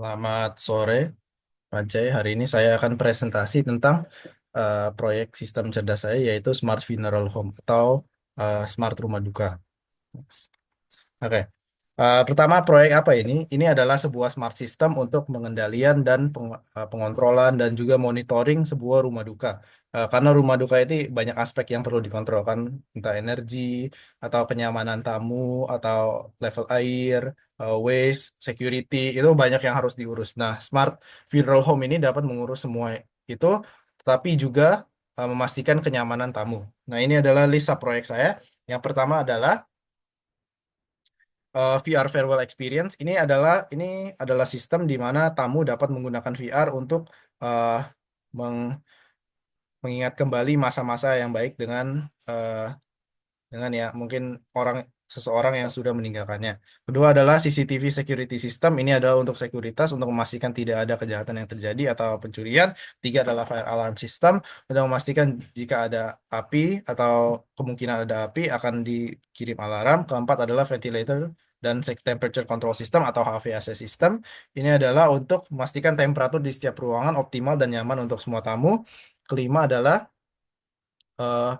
Selamat sore, Pak. Hari ini saya akan presentasi tentang proyek sistem cerdas saya, yaitu Smart Funeral Home atau Smart Rumah Duka. Oke. Pertama, proyek apa ini? Ini adalah sebuah smart system untuk pengendalian dan pengontrolan dan juga monitoring sebuah rumah duka. Karena rumah duka itu banyak aspek yang perlu dikontrol kan, entah energi atau kenyamanan tamu atau level air, waste, security, itu banyak yang harus diurus. Nah, Smart Funeral Home ini dapat mengurus semua itu, tetapi juga memastikan kenyamanan tamu. Nah, ini adalah list proyek saya. Yang pertama adalah VR Farewell Experience. Ini adalah sistem di mana tamu dapat menggunakan VR untuk eh, meng- mengingat kembali masa-masa yang baik dengan ya mungkin seseorang yang sudah meninggalkannya. Kedua adalah CCTV security system. Ini adalah untuk sekuritas untuk memastikan tidak ada kejahatan yang terjadi atau pencurian. Tiga adalah fire alarm system untuk memastikan jika ada api atau kemungkinan ada api akan dikirim alarm. Keempat adalah ventilator dan temperature control system atau HVAC system. Ini adalah untuk memastikan temperatur di setiap ruangan optimal dan nyaman untuk semua tamu. Kelima adalah eh,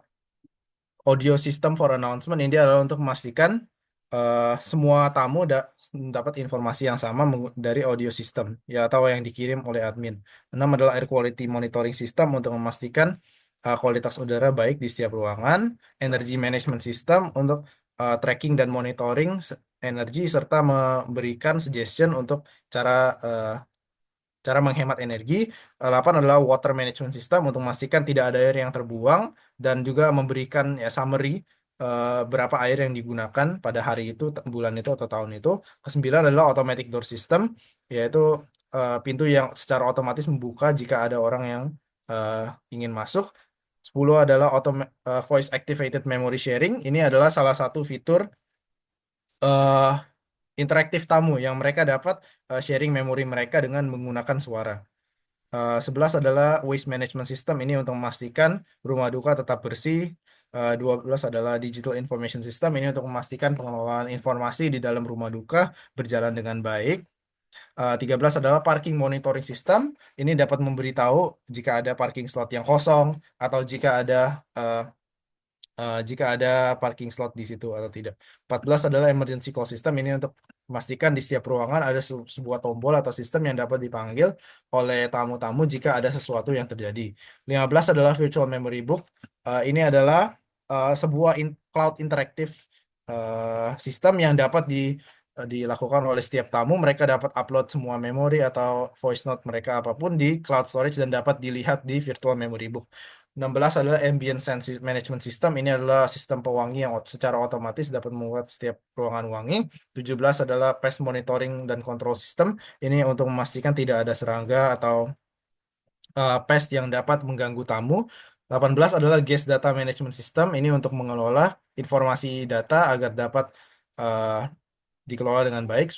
audio system for announcement. Ini adalah untuk memastikan semua tamu dapat informasi yang sama dari audio system ya atau yang dikirim oleh admin. Enam adalah air quality monitoring system untuk memastikan kualitas udara baik di setiap ruangan. Energy management system untuk tracking dan monitoring energi serta memberikan suggestion untuk cara eh, cara menghemat energi. 8 adalah water management system untuk memastikan tidak ada air yang terbuang dan juga memberikan ya summary berapa air yang digunakan pada hari itu, bulan itu atau tahun itu. Kesembilan adalah automatic door system, yaitu pintu yang secara otomatis membuka jika ada orang yang eh, ingin masuk. 10 adalah voice activated memory sharing. Ini adalah salah satu fitur eh, interaktif tamu yang mereka dapat sharing memori mereka dengan menggunakan suara. 11 adalah waste management system, ini untuk memastikan rumah duka tetap bersih. 12 adalah digital information system, ini untuk memastikan pengelolaan informasi di dalam rumah duka berjalan dengan baik. 13 adalah parking monitoring system, ini dapat memberitahu jika ada parking slot yang kosong atau jika ada parking slot di situ atau tidak. 14 adalah emergency call system, ini untuk memastikan di setiap ruangan ada sebuah tombol atau sistem yang dapat dipanggil oleh tamu-tamu jika ada sesuatu yang terjadi. 15 adalah virtual memory book. Ini adalah sebuah cloud interaktif sistem yang dapat dilakukan oleh setiap tamu. Mereka dapat upload semua memori atau voice note mereka apapun di cloud storage dan dapat dilihat di virtual memory book. 16 adalah ambient sense management system. Ini adalah sistem pewangi yang secara otomatis dapat membuat setiap ruangan wangi. 17 adalah pest monitoring dan control system. Ini untuk memastikan tidak ada serangga atau pest yang dapat mengganggu tamu. 18 adalah guest data management system. Ini untuk mengelola informasi data agar dapat eh, dikelola dengan baik,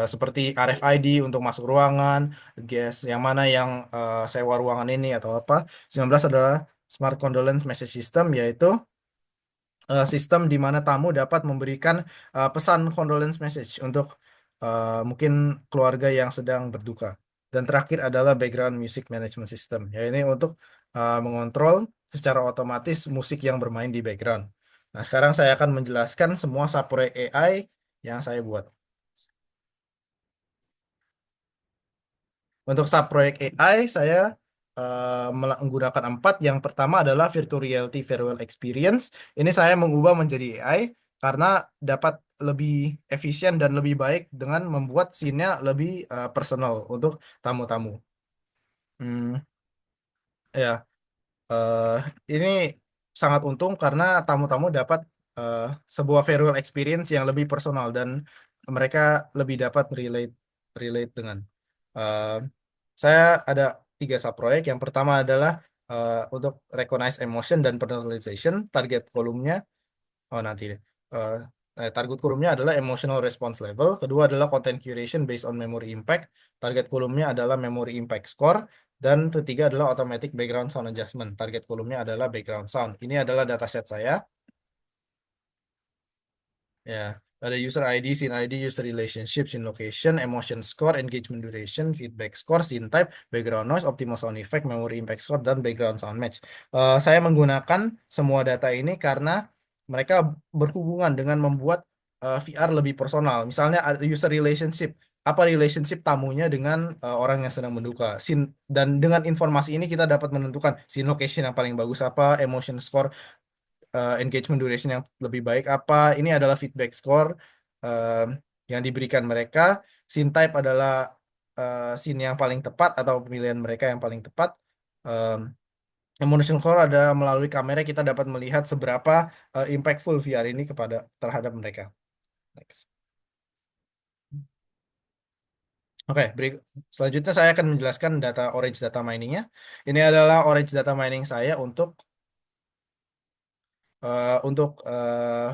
seperti RFID untuk masuk ruangan, guest yang mana yang sewa ruangan ini atau apa. 19 adalah Smart Condolence Message System, yaitu sistem di mana tamu dapat memberikan pesan condolence message untuk mungkin keluarga yang sedang berduka. Dan terakhir adalah Background Music Management System, ya ini untuk mengontrol secara otomatis musik yang bermain di background. Nah, sekarang saya akan menjelaskan semua subproyek AI yang saya buat. Untuk subproyek AI, saya menggunakan 4. Yang pertama adalah Virtual Reality Farewell Experience. Ini saya mengubah menjadi AI karena dapat lebih efisien dan lebih baik dengan membuat scene-nya lebih personal untuk tamu-tamu. Hmm, ya, eh, ini sangat untung karena tamu-tamu dapat eh, sebuah farewell experience yang lebih personal dan mereka lebih dapat relate dengan. eh, Saya ada 3 subproyek. Yang pertama adalah untuk recognize emotion dan personalization. Target kolomnya, oh nanti deh. Eh, Target kolomnya adalah emotional response level. Kedua adalah content curation based on memory impact. Target kolomnya adalah memory impact score. Dan ketiga adalah automatic background sound adjustment. Target kolomnya adalah background sound. Ini adalah dataset saya. Ya, ada user ID, scene ID, user relationship, scene location, emotion score, engagement duration, feedback score, scene type, background noise, optimal sound effect, memory impact score, dan background sound match. Saya menggunakan semua data ini karena mereka berhubungan dengan membuat VR lebih personal. Misalnya ada user relationship, apa relationship tamunya dengan orang yang sedang menduka. Dan dengan informasi ini kita dapat menentukan scene location yang paling bagus apa, emotion score, engagement duration yang lebih baik apa. Ini adalah feedback score em, yang diberikan mereka. Scene type adalah scene yang paling tepat atau pemilihan mereka yang paling tepat. Em, Emotion score ada melalui kamera kita dapat melihat seberapa impactful VR ini kepada terhadap mereka. Next. Oke, selanjutnya saya akan menjelaskan data orange data miningnya. Ini adalah orange data mining saya untuk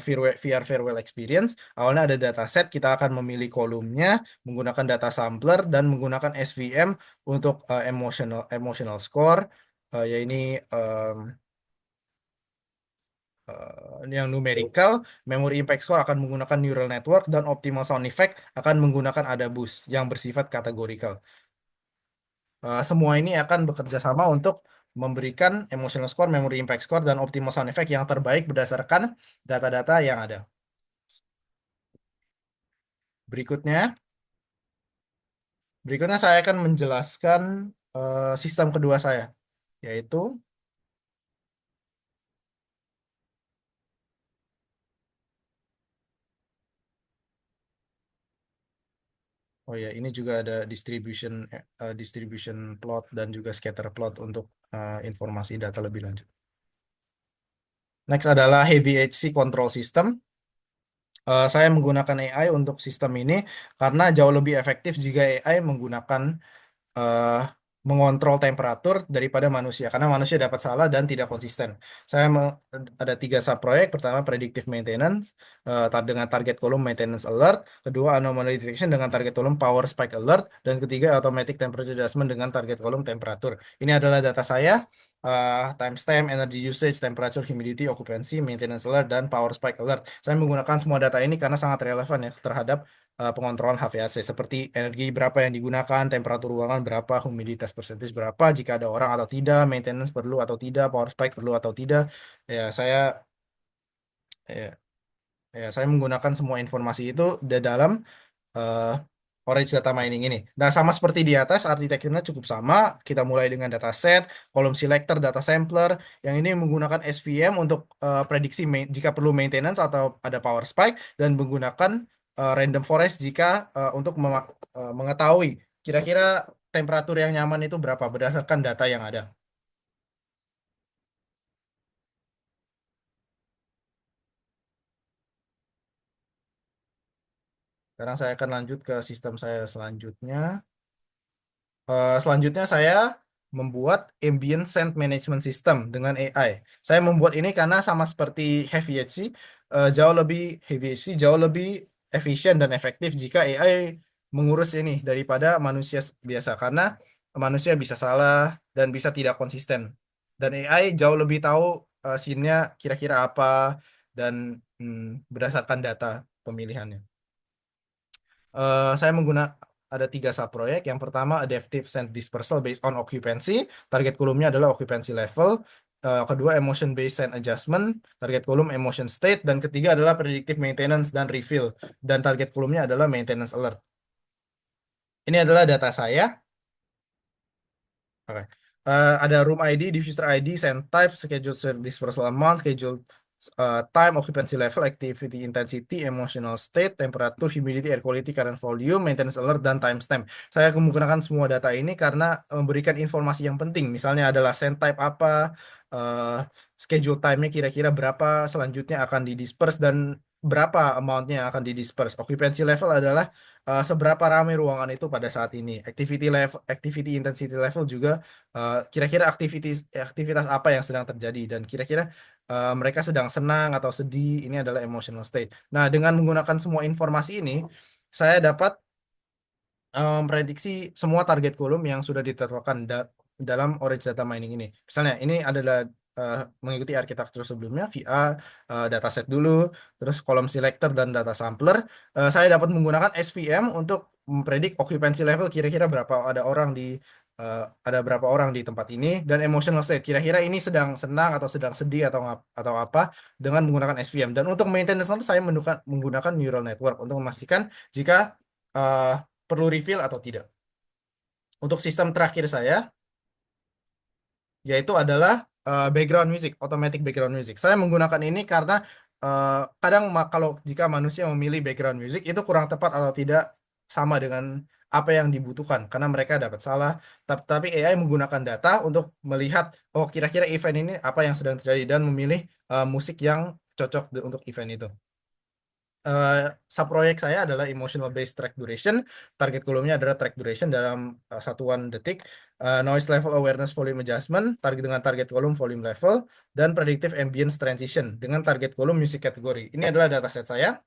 VR Farewell Experience. Awalnya ada dataset, kita akan memilih kolomnya menggunakan data sampler dan menggunakan SVM untuk emotional emotional score. Ya ini yang numerical, memory impact score akan menggunakan neural network dan optimal sound effect akan menggunakan ADABUS yang bersifat kategorikal. Semua ini akan bekerja sama untuk memberikan emotional score, memory impact score, dan optimal sound effect yang terbaik berdasarkan data-data yang ada. Berikutnya, berikutnya saya akan menjelaskan sistem kedua saya, yaitu, oh ya, ini juga ada distribution plot dan juga scatter plot untuk informasi data lebih lanjut. Next adalah heavy HC control system. Saya menggunakan AI untuk sistem ini karena jauh lebih efektif jika AI menggunakan eh, mengontrol temperatur daripada manusia karena manusia dapat salah dan tidak konsisten. Ada tiga subproyek. Pertama predictive maintenance dengan target kolom maintenance alert, kedua anomaly detection dengan target kolom power spike alert, dan ketiga automatic temperature adjustment dengan target kolom temperatur. Ini adalah data saya. Timestamp, energy usage, temperature, humidity, occupancy, maintenance alert, dan power spike alert. Saya menggunakan semua data ini karena sangat relevan ya terhadap pengontrolan HVAC seperti energi berapa yang digunakan, temperatur ruangan berapa, humiditas persentis berapa, jika ada orang atau tidak, maintenance perlu atau tidak, power spike perlu atau tidak. Ya, ya, saya menggunakan semua informasi itu di dalam eh, Orange Data Mining ini. Nah, sama seperti di atas, arsitekturnya cukup sama. Kita mulai dengan dataset, kolom selector, data sampler. Yang ini menggunakan SVM untuk prediksi jika perlu maintenance atau ada power spike, dan menggunakan random forest jika untuk mengetahui kira-kira temperatur yang nyaman itu berapa berdasarkan data yang ada. Sekarang saya akan lanjut ke sistem saya selanjutnya. Selanjutnya saya membuat ambient scent management system dengan AI. Saya membuat ini karena sama seperti HVAC, jauh lebih efisien dan efektif jika AI mengurus ini daripada manusia biasa karena manusia bisa salah dan bisa tidak konsisten. Dan AI jauh lebih tahu scene-nya kira-kira apa dan berdasarkan data pemilihannya. Saya menggunakan ada tiga subproyek. Yang pertama adaptive scent dispersal based on occupancy. Target kolomnya adalah occupancy level. Kedua emotion based scent adjustment. Target kolom emotion state. Dan ketiga adalah predictive maintenance dan refill. Dan target kolomnya adalah maintenance alert. Ini adalah data saya. Oke. Ada room ID, diffuser ID, send type, schedule dispersal amount, schedule time, occupancy level, activity intensity, emotional state, temperature, humidity, air quality, current volume, maintenance alert, dan timestamp. Saya menggunakan semua data ini karena memberikan informasi yang penting. Misalnya adalah send type apa, eh, schedule time-nya kira-kira berapa, selanjutnya akan didisperse, dan berapa amount-nya akan didisperse. Occupancy level adalah seberapa ramai ruangan itu pada saat ini. Activity level, activity intensity level juga kira-kira aktivitas apa yang sedang terjadi dan kira-kira mereka sedang senang atau sedih. Ini adalah emotional state. Nah, dengan menggunakan semua informasi ini, saya dapat memprediksi semua target kolom yang sudah ditetapkan dalam Orange Data Mining ini. Misalnya, ini adalah mengikuti arsitektur sebelumnya via dataset dulu, terus kolom selector dan data sampler. Saya dapat menggunakan SVM untuk mempredik occupancy level kira-kira berapa ada berapa orang di tempat ini, dan emotional state kira-kira ini sedang senang atau sedang sedih atau apa, dengan menggunakan SVM. Dan untuk maintenance saya menggunakan neural network untuk memastikan jika eh, perlu refill atau tidak. Untuk sistem terakhir saya yaitu adalah background music, automatic background music. Saya menggunakan ini karena kadang kalau jika manusia memilih background music itu kurang tepat atau tidak sama dengan apa yang dibutuhkan karena mereka dapat salah. Tapi AI menggunakan data untuk melihat oh kira-kira event ini apa yang sedang terjadi dan memilih musik yang cocok untuk event itu. eh Subproyek saya adalah emotional based track duration. Target kolomnya adalah track duration dalam satuan detik. Noise level awareness volume adjustment dengan target kolom volume level, dan predictive ambience transition dengan target kolom music category. Ini adalah dataset saya.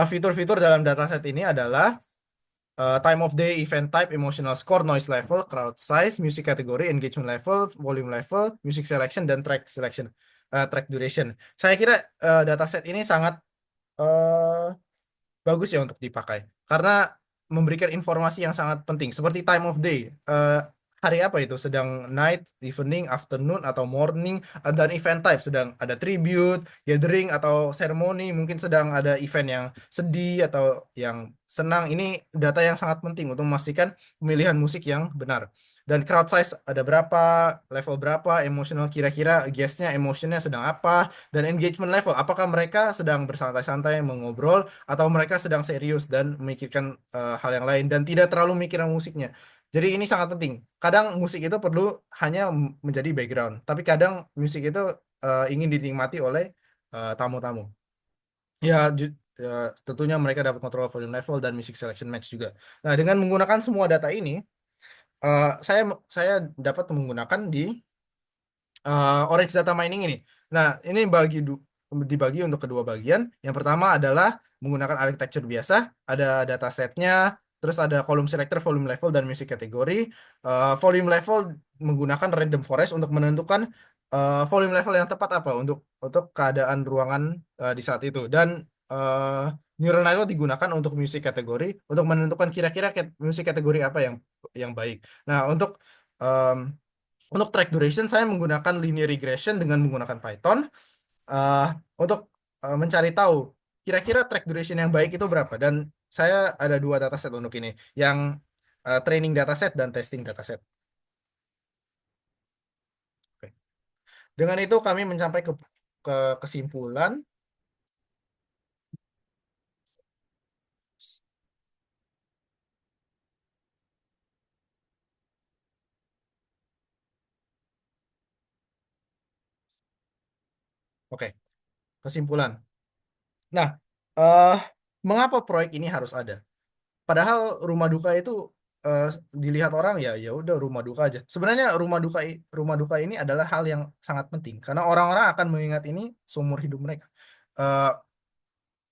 Fitur-fitur dalam dataset ini adalah time of day, event type, emotional score, noise level, crowd size, music category, engagement level, volume level, music selection, dan track selection, track duration. Saya kira dataset ini sangat eh, bagus ya untuk dipakai karena memberikan informasi yang sangat penting seperti time of day. Eh, Hari apa itu? Sedang night, evening, afternoon, atau morning, dan event type sedang ada tribute, gathering, atau ceremony, mungkin sedang ada event yang sedih atau yang senang. Ini data yang sangat penting untuk memastikan pemilihan musik yang benar. Dan crowd size ada berapa, level berapa, emotional kira-kira guestnya emotionnya sedang apa, dan engagement level apakah mereka sedang bersantai-santai mengobrol atau mereka sedang serius dan memikirkan hal yang lain dan tidak terlalu mikirin musiknya. Jadi ini sangat penting. Kadang musik itu perlu hanya menjadi background, tapi kadang musik itu ingin dinikmati oleh tamu-tamu. Ya, tentunya mereka dapat kontrol volume level dan music selection match juga. Nah, dengan menggunakan semua data ini, eh, saya saya dapat menggunakan di Orange Data Mining ini. Nah, ini dibagi untuk kedua bagian. Yang pertama adalah menggunakan architecture biasa, ada datasetnya, terus ada column selector, volume level, dan music kategori. Volume level menggunakan random forest untuk menentukan volume level yang tepat apa untuk keadaan ruangan di saat itu. Dan uh, neural network digunakan untuk music kategori untuk menentukan kira-kira music kategori apa yang baik. Nah, untuk track duration, saya menggunakan linear regression dengan menggunakan Python eh, untuk mencari tahu kira-kira track duration yang baik itu berapa. Dan saya ada dua dataset untuk ini, yang training dataset dan testing dataset. Oke. Dengan itu kami mencapai ke kesimpulan. Oke, kesimpulan. Nah, eh mengapa proyek ini harus ada? Padahal rumah duka itu eh, dilihat orang ya ya udah rumah duka aja. Sebenarnya rumah duka ini adalah hal yang sangat penting karena orang-orang akan mengingat ini seumur hidup mereka. Eh,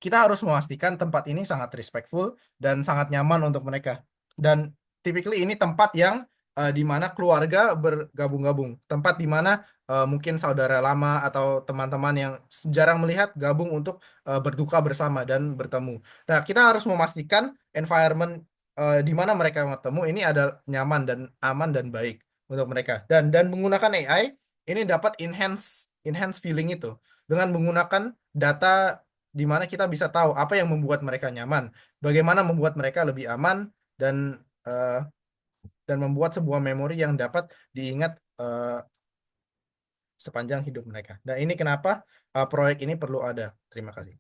kita harus memastikan tempat ini sangat respectful dan sangat nyaman untuk mereka. Dan typically ini tempat yang di mana keluarga bergabung-gabung, tempat di mana mungkin saudara lama atau teman-teman yang jarang melihat gabung untuk berduka bersama dan bertemu. Nah, kita harus memastikan environment di mana mereka bertemu ini ada nyaman dan aman dan baik untuk mereka. Dan menggunakan AI ini dapat enhance feeling itu dengan menggunakan data di mana kita bisa tahu apa yang membuat mereka nyaman, bagaimana membuat mereka lebih aman dan eh, dan membuat sebuah memori yang dapat diingat sepanjang hidup mereka. Nah, ini kenapa proyek ini perlu ada. Terima kasih.